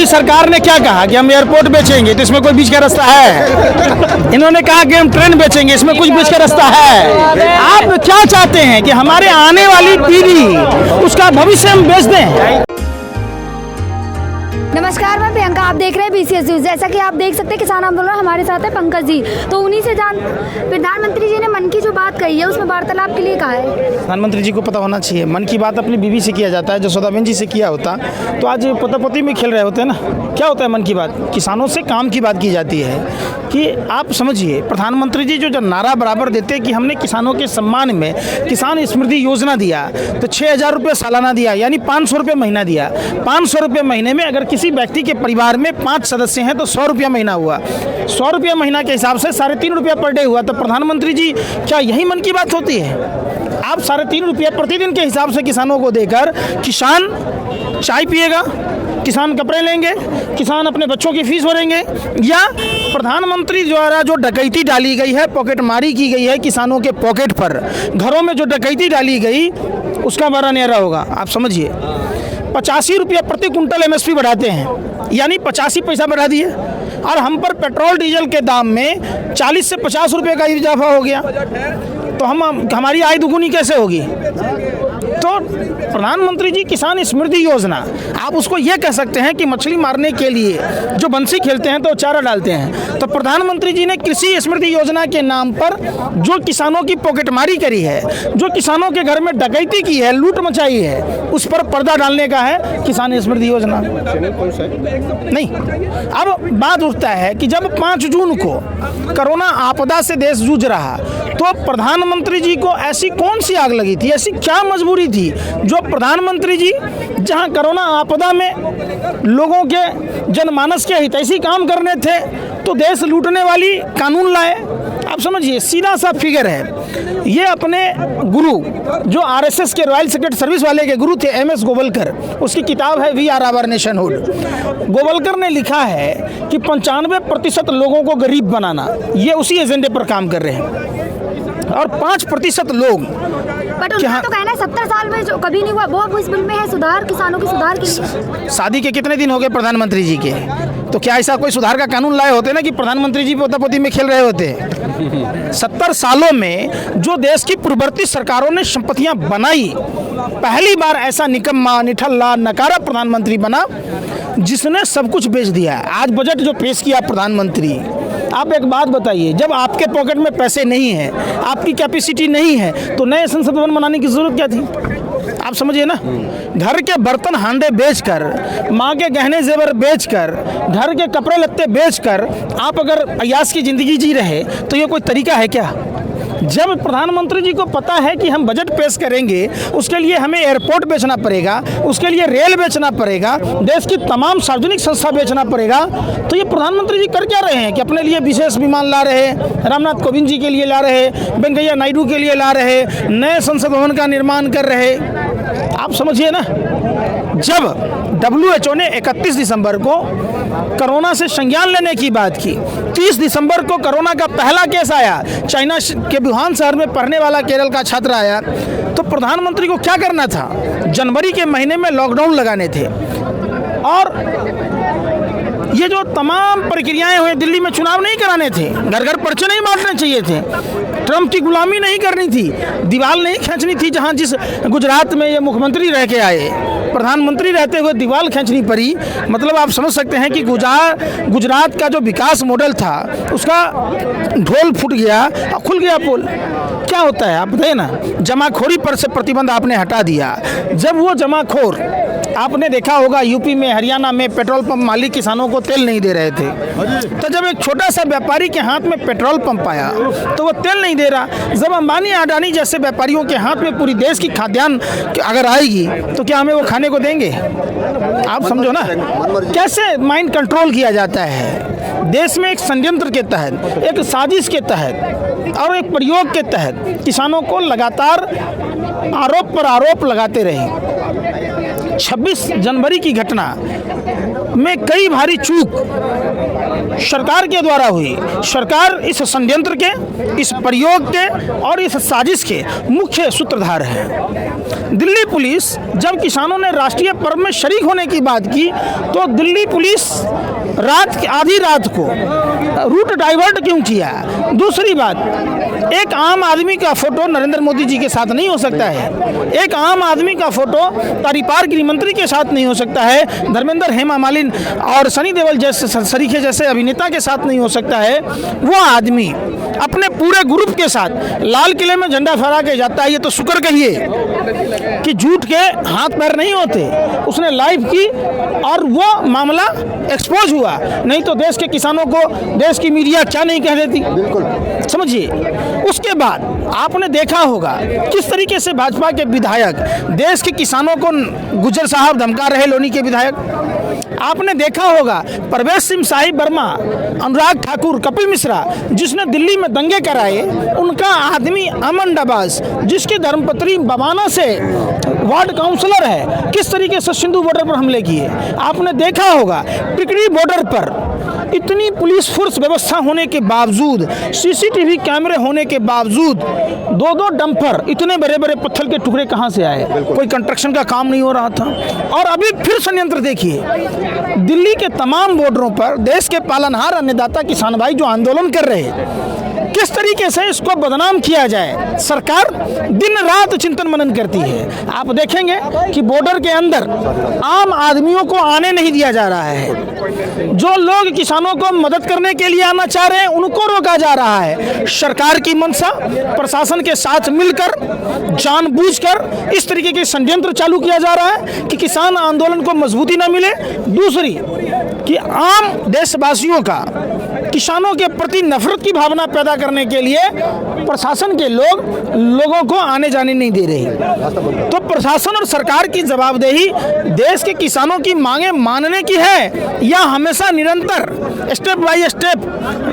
सरकार ने क्या कहा कि हम एयरपोर्ट बेचेंगे, तो इसमें कोई बीच का रास्ता है? इन्होंने कहा कि हम ट्रेन बेचेंगे, इसमें कुछ बीच का रास्ता है? आप क्या चाहते हैं कि हमारे आने वाली पीढ़ी उसका भविष्य हम बेच दें? नमस्कार, मैं प्रियंका, आप देख रहे हैं BCS न्यूज़। जैसा कि आप देख सकते हैं किसान आंदोलन, हमारे साथ है पंकज जी। तो उन्हीं से प्रधानमंत्री जी ने मन की जो बात कही है उसमें वार्तालाप के लिए कहा है। प्रधानमंत्री जी को पता होना चाहिए, मन की बात अपनी बीवी से किया जाता है। जसोदाबेन जी से किया होता तो आज पोता-पोती में खेल रहे होते हैं ना। क्या होता है मन की बात? किसानों से काम की बात की जाती है। कि आप समझिए, प्रधानमंत्री जी जो नारा बराबर देते हैं कि हमने किसानों के सम्मान में किसान स्मृति योजना दिया, तो 6,000 रुपये सालाना दिया, यानी 500 रुपये महीना दिया। 500 रुपये महीने में अगर किसी व्यक्ति के परिवार में 5 सदस्य हैं तो 100 रुपया महीना हुआ। 100 रुपया महीना के हिसाब से 3.5 रुपया पर डे हुआ। तो प्रधानमंत्री जी, क्या यही मन की बात होती है? आप 3.5 रुपया प्रतिदिन के हिसाब से किसानों को देकर किसान चाय पिएगा, किसान कपड़े लेंगे, किसान अपने बच्चों की फीस भरेंगे, या प्रधानमंत्री द्वारा जो डकैती डाली गई है, पॉकेटमारी की गई है किसानों के पॉकेट पर, घरों में जो डकैती डाली गई उसका बड़ा न्यारा होगा? आप समझिए, 85 रुपया प्रति कुंटल MSP बढ़ाते हैं, यानी 85 पैसा बढ़ा दिए, और हम पर पेट्रोल डीजल के दाम में 40 से 50 रुपये का इजाफा हो गया। तो हमारी आय दुगुनी कैसे होगी? तो प्रधानमंत्री जी किसान स्मृति योजना, आप उसको ये कह सकते हैं कि मछली मारने के लिए जो बंसी खेलते हैं तो चारा डालते हैं। तो प्रधानमंत्री जी ने कृषि स्मृति योजना के नाम पर जो किसानों की पॉकेटमारी करी है, जो किसानों के घर में डकैती की है, लूट मचाई है, उस पर पर्दा डालने का है किसान स्मृति योजना। नहीं, अब बात उठता है कि जब 5 जून को कोरोना आपदा से देश जूझ रहा, तो प्रधानमंत्री जी को ऐसी कौन सी आग लगी थी, ऐसी क्या मजबूरी थी जो प्रधानमंत्री जी जहां कोरोना आपदा में लोगों के जनमानस के हितैषी काम करने थे, तो देश लूटने वाली कानून लाए। आप समझिए, सीधा सा फिगर है। ये अपने गुरु जो RSS के रॉयल सीक्रेट सर्विस वाले के गुरु थे, MS गोवलकर, उसकी किताब है we are our nationhood. Golwalkar ने लिखा है कि 95% लोगों को गरीब बनाना, ये उसी एजेंडे पर काम कर रहे हैं, और 5% लोग, बट उनका तो कहना है 70 साल में जो कभी नहीं हुआ वो इस बिल में है, सुधार, किसानों के सुधार के लिए। शादी के कितने दिन हो गए प्रधानमंत्री जी के? तो क्या ऐसा कोई सुधार का कानून लाए होते ना कि प्रधानमंत्री जी पोता पोती में खेल रहे होते? 70 सालों में जो देश की पूर्ववर्ती सरकारों ने संपत्तियां बनाई, पहली बार ऐसा निकम्मा, निठल्ला, नकारा प्रधानमंत्री बना जिसने सब कुछ बेच दिया। आज बजट जो पेश किया प्रधानमंत्री, आप एक बात बताइए, जब आपके पॉकेट में पैसे नहीं हैं, आपकी कैपेसिटी नहीं है, तो नए संसद भवन बनाने की जरूरत क्या थी? आप समझिए ना, घर के बर्तन हांडे बेचकर, माँ के गहने जेवर बेचकर, घर के कपड़े लत्ते बेचकर आप अगर अय्याश की ज़िंदगी जी रहे, तो ये कोई तरीका है क्या? जब प्रधानमंत्री जी को पता है कि हम बजट पेश करेंगे, उसके लिए हमें एयरपोर्ट बेचना पड़ेगा, उसके लिए रेल बेचना पड़ेगा, देश की तमाम सार्वजनिक संस्था बेचना पड़ेगा, तो ये प्रधानमंत्री जी कर क्या रहे हैं कि अपने लिए विशेष विमान ला रहे, रामनाथ कोविंद जी के लिए ला रहे, वेंकैया नायडू के लिए ला रहे, नए संसद भवन का निर्माण कर रहे? आप समझिए ना, जब WHO ने 31 दिसंबर को कोरोना से संज्ञान लेने की बात की, 30 दिसंबर को कोरोना का पहला केस आया, चाइना के वुहान शहर में पढ़ने वाला केरल का छात्र आया, तो प्रधानमंत्री को क्या करना था? जनवरी के महीने में लॉकडाउन लगाने थे, और ये जो तमाम प्रक्रियाएं हुई, दिल्ली में चुनाव नहीं कराने थे, घर घर पर्चे नहीं बांटने चाहिए थे, ट्रम्प की गुलामी नहीं करनी थी, दीवार नहीं खींचनी थी। जहां जिस गुजरात में ये मुख्यमंत्री रह के आए, प्रधानमंत्री रहते हुए दीवार खींचनी पड़ी। मतलब आप समझ सकते हैं कि गुजरात का जो विकास मॉडल था उसका ढोल फूट गया और खुल गया पोल। क्या होता है आप बताइए ना, जमाखोरी पर से प्रतिबंध आपने हटा दिया। जब वो जमाखोर, आपने देखा होगा यूपी में, हरियाणा में पेट्रोल पंप मालिक किसानों को तेल नहीं दे रहे थे, तो जब एक छोटा सा व्यापारी के हाथ में पेट्रोल पंप आया तो वो तेल नहीं दे रहा। जब अंबानी अडानी जैसे व्यापारियों के हाथ में पूरी देश की खाद्यान्न अगर आएगी, तो क्या हमें वो खाने को देंगे? आप समझो ना, कैसे माइंड कंट्रोल किया जाता है। देश में एक षड्यंत्र के तहत, एक साजिश के तहत और एक प्रयोग के तहत किसानों को लगातार आरोप पर आरोप लगाते रहे। 26 जनवरी की घटना में कई भारी चूक सरकार के द्वारा हुई। सरकार इस षड्यंत्र के, इस प्रयोग के और इस साजिश के मुख्य सूत्रधार है। दिल्ली पुलिस जब किसानों ने राष्ट्रीय पर्व में शरीक होने की बात की तो दिल्ली पुलिस आधी रात को रूट डाइवर्ट क्यों किया? दूसरी बात, एक आम आदमी का फोटो नरेंद्र मोदी जी के साथ नहीं हो सकता है, एक आम आदमी का फोटो तारीपार गृह मंत्री के साथ नहीं हो सकता है, धर्मेंद्र, हेमा मालिनी और सनी देओल जैसे सरीखे जैसे अभिनेता के साथ नहीं हो सकता है। वो आदमी अपने पूरे ग्रुप के साथ लाल किले में झंडा फहरा के जाता है। ये तो शुक्र कहिए कि झूठ के हाथ पैर नहीं होते। उसने लाइव की और वो मामला एक्सपोज हुआ, नहीं तो देश के किसानों को देश की मीडिया क्या नहीं कह देती। बिल्कुल समझिए। उसके बाद आपने देखा होगा किस तरीके से भाजपा के विधायक देश के किसानों को, गुज्जर साहब धमका रहे, लोनी के विधायक। आपने देखा होगा परवेश सिंह साहिब वर्मा, अनुराग ठाकुर, कपिल मिश्रा जिसने दिल्ली में दंगे कराए, उनका आदमी अमन डबास जिसकी धर्मपत्नी बवाना से वार्ड काउंसलर है, किस तरीके से सिंधु बॉर्डर पर हमले किए। आपने देखा होगा टिकरी बॉर्डर पर इतनी पुलिस फोर्स व्यवस्था होने के बावजूद, सीसीटीवी कैमरे होने के बावजूद, दो डंपर, इतने बड़े बड़े पत्थर के टुकड़े कहां से आए? कोई कंस्ट्रक्शन का काम नहीं हो रहा था। और अभी फिर षड्यंत्र देखिए, दिल्ली के तमाम बॉर्डरों पर देश के पालनहार अन्नदाता किसान भाई जो आंदोलन कर रहे हैं, किस तरीके से इसको बदनाम किया जाए, सरकार दिन रात चिंतन मनन करती है। आप देखेंगे कि बॉर्डर के अंदर आम आदमियों को आने नहीं दिया जा रहा है। जो लोग किसानों को मदद करने के लिए आना चाह रहे हैं उनको रोका जा रहा है। सरकार की मंशा प्रशासन के साथ मिलकर जानबूझकर इस तरीके के षड्यंत्र चालू किया जा रहा है कि किसान आंदोलन को मजबूती न मिले। दूसरी कि आम देशवासियों का किसानों के प्रति नफरत की भावना पैदा करने के लिए प्रशासन के लोगों को आने जाने नहीं दे रही। तो प्रशासन और सरकार की जवाबदेही देश के किसानों की मांगे मानने की है या हमेशा निरंतर स्टेप बाय स्टेप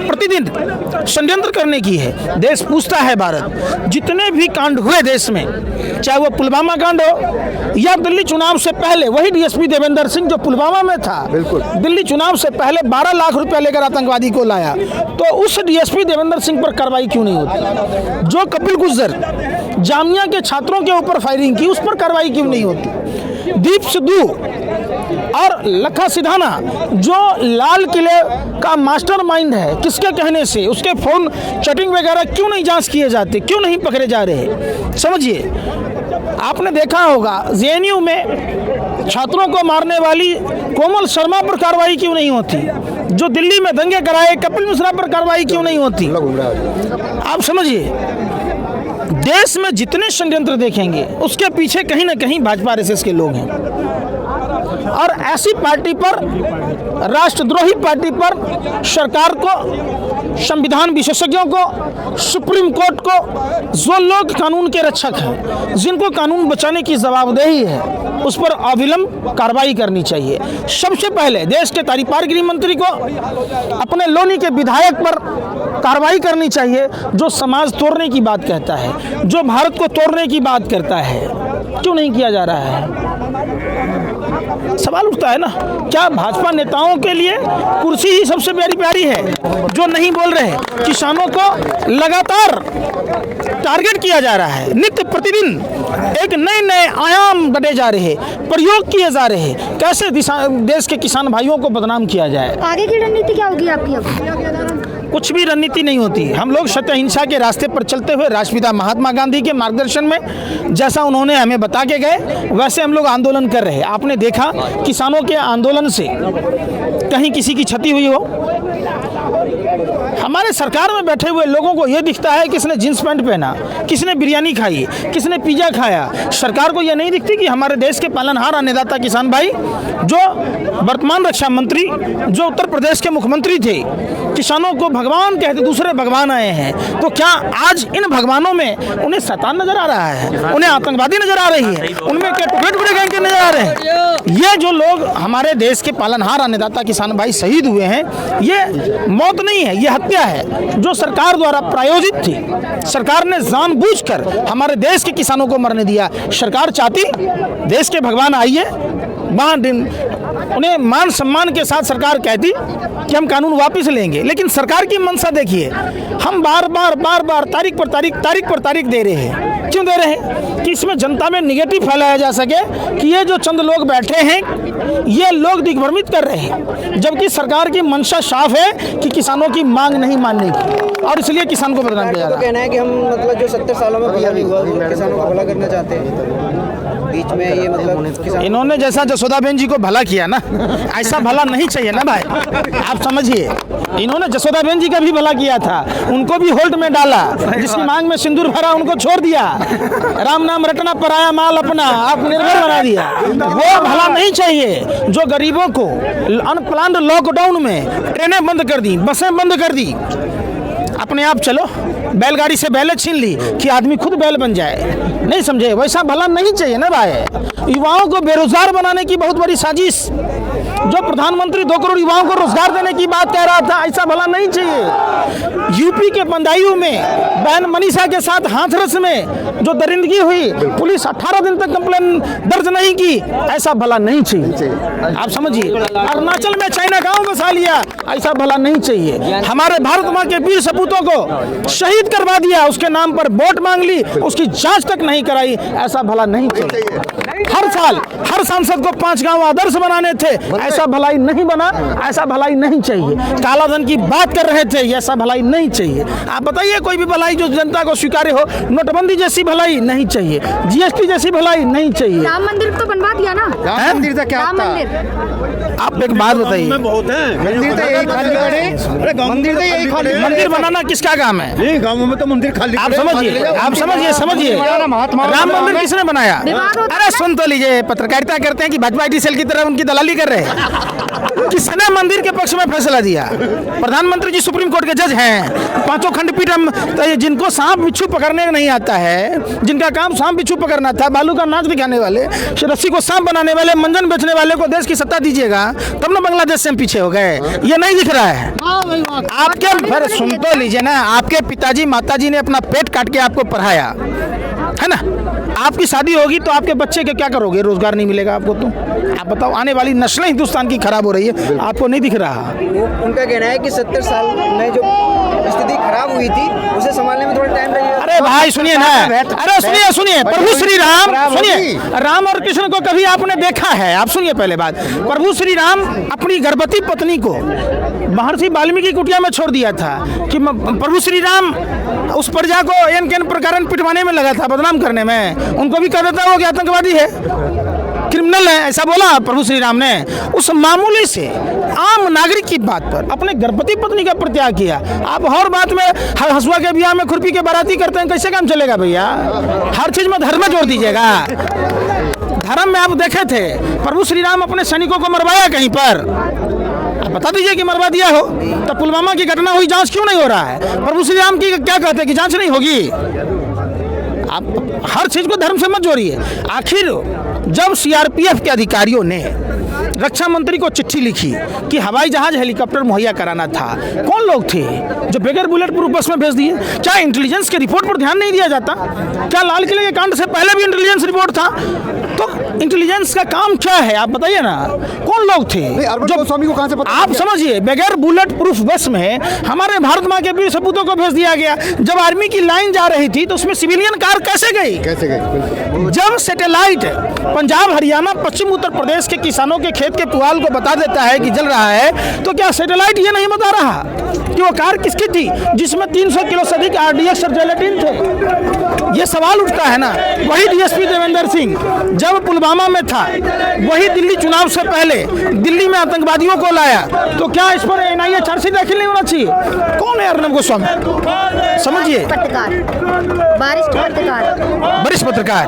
प्रतिदिन षड्यंत्र करने की है? देश पूछता है। भारत जितने भी कांड हुए देश में, चाहे वो पुलवामा कांड हो या दिल्ली चुनाव से पहले वही डीएसपी देवेंद्र सिंह जो पुलवामा में था, दिल्ली चुनाव से पहले 12 लाख रुपया लेकर आतंकवादी को लाया, तो उस डीएसपी देवेंद्र सिंह पर कार्रवाई क्यों नहीं होती? जो कपिल गुज्जर जामिया के छात्रों के ऊपर फायरिंग की, उस पर कार्रवाई क्यों नहीं होती? दीप सिद्धू और लखा सिधाना जो लाल किले का मास्टरमाइंड है, किसके कहने से उसके फोन चैटिंग वगैरह क्यों नहीं जांच किए जाते, क्यों नहीं पकड़े जा रहे? समझिए। आपने देखा होगा जेएनयू में छात्रों को मारने वाली कोमल शर्मा पर कार्रवाई क्यों नहीं होती? जो दिल्ली में दंगे कराए कपिल मिश्रा पर कार्रवाई क्यों नहीं होती? आप समझिए। देश में जितने षड्यंत्र देखेंगे उसके पीछे कहीं ना कहीं भाजपा आरएसएस के लोग हैं। और ऐसी पार्टी पर, राष्ट्रद्रोही पार्टी पर सरकार को, संविधान विशेषज्ञों को, सुप्रीम कोर्ट को, जो लोग कानून के रक्षक हैं, जिनको कानून बचाने की जवाबदेही है, उस पर अविलंब कार्रवाई करनी चाहिए। सबसे पहले देश के तारीपार गृह मंत्री को, अपने लोनी के विधायक पर कार्रवाई करनी चाहिए जो समाज तोड़ने की बात कहता है, जो भारत को तोड़ने की बात करता है। क्यों नहीं किया जा रहा है? सवाल उठता है ना। क्या भाजपा नेताओं के लिए कुर्सी ही सबसे प्यारी है जो नहीं बोल रहे? किसानों को लगातार टारगेट किया जा रहा है, नित्य प्रतिदिन एक नए आयाम गढ़े जा रहे, प्रयोग किए जा रहे, कैसे देश के किसान भाइयों को बदनाम किया जाए। आगे की रणनीति क्या होगी आपकी? अब कुछ भी रणनीति नहीं होती। हम लोग सत्य अहिंसा के रास्ते पर चलते हुए राष्ट्रपिता महात्मा गांधी के मार्गदर्शन में जैसा उन्होंने हमें बता के गए वैसे हम लोग आंदोलन कर रहे हैं। आपने देखा किसानों के आंदोलन से कहीं किसी की क्षति हुई हो? हमारे सरकार में बैठे हुए लोगों को यह दिखता है किसने जींस पैंट पहना, किसने बिरयानी खाई, किसने पिज्जा खाया। सरकार को यह नहीं दिखती कि हमारे देश के पालनहार अन्नदाता किसान भाई, जो वर्तमान रक्षा मंत्री, जो उत्तर प्रदेश के मुख्यमंत्री थे, किसानों को भगवान कहते, दूसरे भगवान आए हैं। तो क्या आज इन भगवानों में उन्हें शैतान नजर आ रहा है, उन्हें आतंकवादी नजर आ रही है, उनमें क्या टुकड़े गैंग के नजर आ रहे हैं? ये जो लोग हमारे देश के पालनहार अन्नदाता किसान भाई शहीद हुए हैं, ये मौत नहीं है, ये हत्या है जो सरकार द्वारा प्रायोजित थी। सरकार ने जानबूझकर हमारे देश के किसानों को मरने दिया। सरकार चाहती देश के भगवान आइए, उन्हें मान सम्मान के साथ सरकार कहती कि हम कानून वापस लेंगे, लेकिन सरकार की मंशा देखिए, हम बार बार तारीख पर तारीख दे रहे हैं। क्यों दे रहे हैं? कि इसमें जनता में निगेटिव फैलाया जा सके कि ये जो चंद लोग बैठे हैं ये लोग दिग्भ्रमित कर रहे हैं, जबकि सरकार की मंशा साफ है कि किसानों की मांग नहीं मानने की, और इसलिए किसान को बदनाम किया जा रहा है। कहना है कि हम मतलब जो 70 सालों में भला नहीं हुआ, किसानों का भला करना चाहते हैं, बीच में ये मतलब इन्होंने जैसा जसोदाबेन जी को भला किया ना, ऐसा भला नहीं चाहिए ना भाई, आप समझिए। इन्होंने जसोदाबेन जी का भी भला किया था, उनको भी होल्ड में डाला, जिसकी मांग में सिंदूर भरा उनको छोड़ दिया, राम नाम रटना पराया माल अपना आप निर्भर बना दिया। वो भला नहीं चाहिए जो गरीबों को अनप्लान्ड लॉकडाउन में ट्रेनें बंद कर दी, बसें बंद कर दी, अपने आप चलो, बैलगाड़ी से बैलें छीन ली कि आदमी खुद बैल बन जाए, नहीं समझे? वैसा भला नहीं चाहिए ना भाई। युवाओं को बेरोजगार बनाने की बहुत बड़ी साजिश, जो प्रधानमंत्री 2 करोड़ युवाओं को रोजगार देने की बात कह रहा था, ऐसा भला नहीं चाहिए। यूपी के बंदायूं में बहन मनीषा के साथ हाथरस में जो दरिंदगी हुई, पुलिस 18 दिन तक कंप्लेन दर्ज नहीं की, ऐसा भला नहीं चाहिए, आप समझिए। अरुणाचल में चाइना गांव बसा लिया, ऐसा भला नहीं चाहिए। हमारे भारत माँ के वीर सपूतों को शहीद करवा दिया, उसके नाम पर वोट मांग ली, उसकी जांच तक नहीं कराई, ऐसा भला नहीं चाहिए। हर साल हर सांसद को 5 गांव आदर्श बनाने थे, ऐसा भलाई नहीं बना, ऐसा भलाई नहीं चाहिए। काला धन की बात कर रहे थे, ऐसा भलाई नहीं चाहिए। आप बताइए कोई भी भलाई जो जनता को स्वीकार्य हो। नोटबंदी जैसी भलाई नहीं चाहिए, जीएसटी जैसी भलाई नहीं चाहिए। राम मंदिर तो बनवा दिया ना, राम मंदिर था क्या? राम मंदिर आप एक बात बताइए, बहुत है मंदिर तो यही खाली पड़े, मंदिर तो यही खाली, मंदिर बनाना किसका काम है? नहीं, गाँव में तो मंदिर खाली आप समझिए, आप समझिए राम मंदिर किसने बनाया? विवाद होता अरे सुन तो लीजिए, पत्रकारिता करते हैं कि भाजपा आईटी सेल की तरह उनकी दलाली कर रहे हैं। किसने मंदिर के पक्ष में फैसला दिया? प्रधानमंत्री जी सुप्रीम कोर्ट के जज हैं, 5 खंडपीठ, जिनको सांप बिच्छू पकड़ने नहीं आता है, जिनका काम सांप बिच्छू पकड़ना था, बालू का नाच दिखाने वाले, रस्सी को सांप बनाने वाले, मंजन बेचने वाले को देश की सत्ता दीजिएगा, तब ना बांग्लादेश से हम पीछे हो गए। ये नहीं दिख रहा है आपके। फिर सुन तो लीजिए ना, आपके पिताजी माताजी ने अपना पेट काट के आपको पढ़ाया है ना, आपकी शादी होगी तो आपके बच्चे के क्या करोगे? रोजगार नहीं मिलेगा आपको, तो आप बताओ, आने वाली नस्लें हिंदुस्तान की खराब हो रही है, आपको नहीं दिख रहा? उनका कहना है कि 70 साल में जो स्थिति खराब हुई थी उसे संभालने में थोड़ा टाइम लगेगा। अरे भाई सुनिए ना, अरे सुनिए प्रभु श्री राम, सुनिए, राम और कृष्ण को कभी आपने देखा है? आप सुनिए पहले बात, प्रभु श्री राम अपनी गर्भवती पत्नी को महर्षि वाल्मीकि कुटिया में छोड़ दिया था कि प्रभु श्री राम उस प्रजा को एन केन प्रकार पिटवाने में लगा था, बदनाम करने में। उनको भी कह देता वो कि आतंकवादी है, क्रिमिनल है, ऐसा बोला प्रभु श्री राम ने। उस मामूली से आम नागरिक की बात पर अपने गर्भवती पत्नी का परित्याग किया। आप हर बात में हसुआ के ब्याह में खुरपी के बाराती करते हैं, कैसे काम चलेगा भैया? हर चीज में धर्म जोड़ दीजिएगा। धर्म में आप देखे थे प्रभु श्री राम अपने सैनिकों को मरवाया कहीं पर? आप बता दीजिए कि मरवा दिया हो। तो पुलवामा की घटना हुई, जांच क्यों नहीं हो रहा है? प्रभु श्री राम की क्या कहते हैं कि जांच नहीं होगी? आप हर चीज को धर्म से मत जोड़िए। आखिर जब सीआरपीएफ के अधिकारियों ने रक्षा मंत्री को चिट्ठी लिखी कि हवाई जहाज हेलीकॉप्टर मुहैया कराना था, कौन लोग थे जो बगैर बुलेट प्रूफ बस में भेज दिए? क्या इंटेलिजेंस की रिपोर्ट पर ध्यान नहीं दिया जाता? क्या लाल किले के कांड से पहले भी इंटेलिजेंस रिपोर्ट था? तो इंटेलिजेंस का काम क्या है आप बताइए ना, कौन लोग थे? जो स्वामी को कहां से पता? आप समझिए, बगैर बुलेट प्रूफ बस में हमारे भारत माँ के वीर सपूतों को भेज दिया गया। जब आर्मी की लाइन जा रही थी तो उसमें सिविलियन कार कैसे गई? जब सैटेलाइट पंजाब, हरियाणा, पश्चिम उत्तर प्रदेश के किसानों के खेत के पुआल को बता देता है कि जल रहा है, तो क्या सैटेलाइट ये नहीं बता रहा कि वो कार किसकी थी जिसमें 300 किलो से अधिक आरडीएक्स और जेलेटिन थे? ये सवाल उठता है ना। वही डीएसपी देवेंद्र सिंह जब पुलवामा में था, वही दिल्ली चुनाव से पहले दिल्ली में आतंकवादियों को लाया, तो क्या इस पर एनआईए चार्जशीट दाखिल नहीं होना चाहिए? कौन है अर्नब गोस्वामी? समझिए, पत्रकार, वरिष्ठ पत्रकार,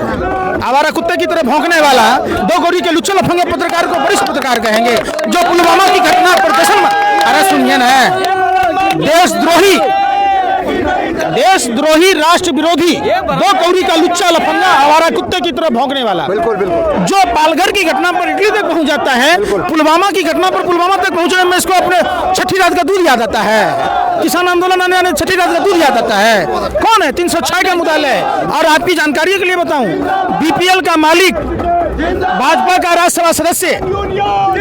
आवारा कुत्ते की तरह भौंकने वाला 2 कौड़ी के लुच्चे लफंगे पत्रकार को वरिष्ठ पत्रकार कहेंगे, जो पुलवामा की घटना पर जश्न। अरे सुनिए ना, देशद्रोही, राष्ट्र विरोधी 2 कौड़ी का लुच्चा लफंगा आवारा कुत्ते की तरह भौंकने वाला, जो पालघर की घटना पर इटली तक पहुंच जाता है, पुलवामा की घटना पर पुलवामा तक पहुंचने में इसको अपने छठी रात का दूध याद आता है। किसान आंदोलन आने आने छठी रात का दूध याद आता है? कौन है? 306 का मुद्दा है। और आपकी जानकारी के लिए बताऊं, बीपीएल का मालिक भाजपा का राज्यसभा सदस्य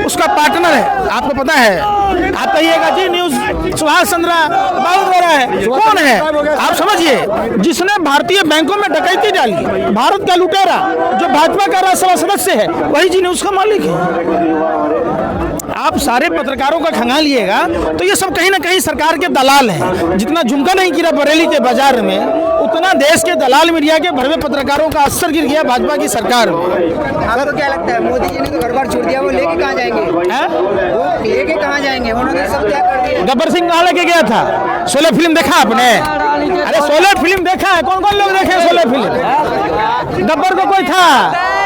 उसका पार्टनर है, आपको पता है? आप कहिएगा जी न्यूज सुभाष चंद्र बाबू द्वारा है, कौन है? आप समझिए, जिसने भारतीय बैंकों में डकैती डाली, भारत का लुटेरा जो भाजपा का राज्यसभा सदस्य है, वही जी न्यूज का मालिक है। आप सारे पत्रकारों का खंगालिएगा तो ये सब कहीं ना कहीं सरकार के दलाल हैं। जितना झुमका नहीं गिरा बरेली के बाजार में, उतना देश के दलाल मीडिया के भरवे पत्रकारों का असर गिर गया भाजपा की सरकार में। आपको क्या लगता है, मोदी जी ने तो घर बार छोड़ दिया, वो लेके कहाँ जाएंगे? वो लेके कहाँ जाएंगे? उन्होंने सब क्या कर दिया? गब्बर सिंह कहाँ लेके गया था? 16 फिल्म देखा आपने? अरे 16 फिल्म देखा है? कौन कौन लोग देखे 16 फिल्म? गब्बर को कोई था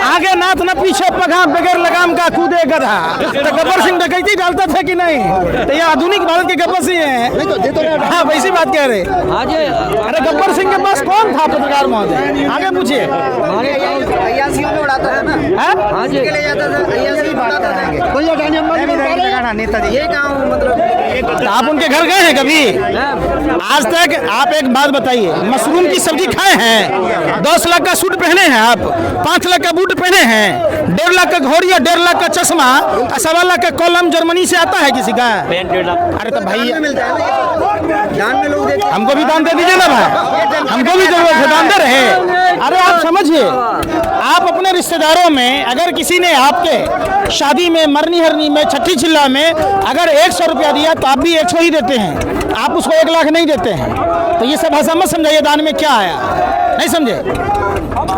आगे नाथ न पीछे पगा बगैर लगाम का कूदे गधा, तो गब्बर सिंह डकैती डालता था कि नहीं? तो ये आधुनिक भारत के गब्बर सिंह हैं। हाँ, वैसी बात कह रहे। अरे गब्बर सिंह के पास कौन था पत्रकार महोदय? आगे पूछिए। अय्यासियों में उड़ाता था ना, ले जाता था, अय्यासी में उड़ाता था। नेताजी ये कहाँ मतलब? आप उनके घर गए हैं कभी? आज तक आप एक बात बताइए, मशरूम की सब्जी खाए हैं? 10 लाख का सूट पहने हैं आप, 5 लाख का बूट पहने हैं, 1.5 लाख का घोड़ी और 1.5 लाख का चश्मा, 1.25 लाख का कॉलम जर्मनी से आता है किसी का? अरे तो भाई मिलता है दान में लोग देते हैं। हमको भी दान दे दीजिए ना भाई, हमको भी जरूरत है, दान दे रहे। अरे आप समझिए, आप अपने रिश्तेदारों में अगर किसी ने आपके शादी में, मरनी हरनी में, छठी चिल्ला में अगर 100 रुपया दिया तो आप भी 100 ही देते हैं, आप उसको 1 लाख नहीं देते हैं। तो ये सब भाषा मत समझाइए दान में क्या आया, नहीं समझे?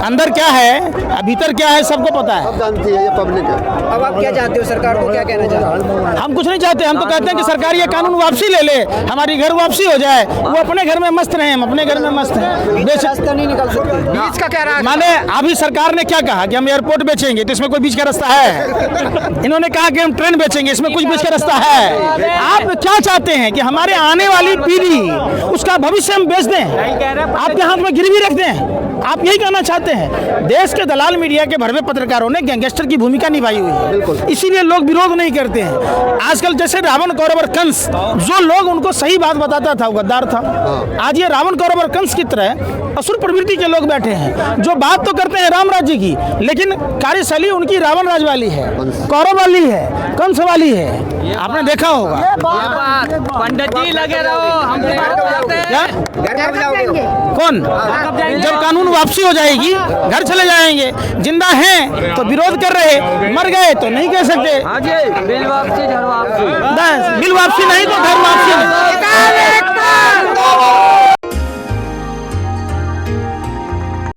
अंदर क्या है, भीतर क्या है, सबको पता है। सब जानती है, ये पब्लिक है। अब आप क्या चाहते हो, सरकार को क्या कहना चाहते हो? हम कुछ नहीं चाहते, हम तो कहते हैं कि सरकार ये कानून वापसी ले ले, हमारी घर वापसी हो जाए, वो अपने घर में मस्त रहे, हम अपने घर में मस्त हैं। बीच रास्ता नहीं निकल सकते, बीच का क्या रास्ता? माने अभी सरकार ने क्या कहा कि हम एयरपोर्ट बेचेंगे, तो इसमें कोई बीच का रास्ता है? इन्होंने कहा कि हम ट्रेन बेचेंगे, इसमें कुछ बीच का रास्ता है? आप क्या चाहते हैं कि हमारे आने वाली पीढ़ी उसका भविष्य हम बेच दें, आपके हाथ में गिरवी रख दें? आप यही कहना चाहते हैं? देश के दलाल मीडिया के भरवे पत्रकारों ने गैंगस्टर की भूमिका निभाई हुई है, इसीलिए लोग विरोध नहीं करते हैं। आजकल जैसे रावण कौरव और कंस, जो लोग उनको सही बात बताता था वो गद्दार था। आज ये रावण कौरव और कंस की तरह असुर प्रवृत्ति के लोग बैठे हैं, जो बात तो करते हैं राम राज्य की, लेकिन कार्यशैली उनकी रावण राज वाली है, कौरव वाली है, कंस वाली है। आपने देखा होगा। पंडित जी लगे रहो, हम घर कब जाओगे? कौन? जब कानून वापसी हो जाएगी घर चले जाएंगे। जिंदा हैं तो विरोध कर रहे, मर गए तो नहीं कह सकते। हाँ जी, बिल वापसी घर वापसी, बस बिल वापसी नहीं तो घर वापसी नहीं।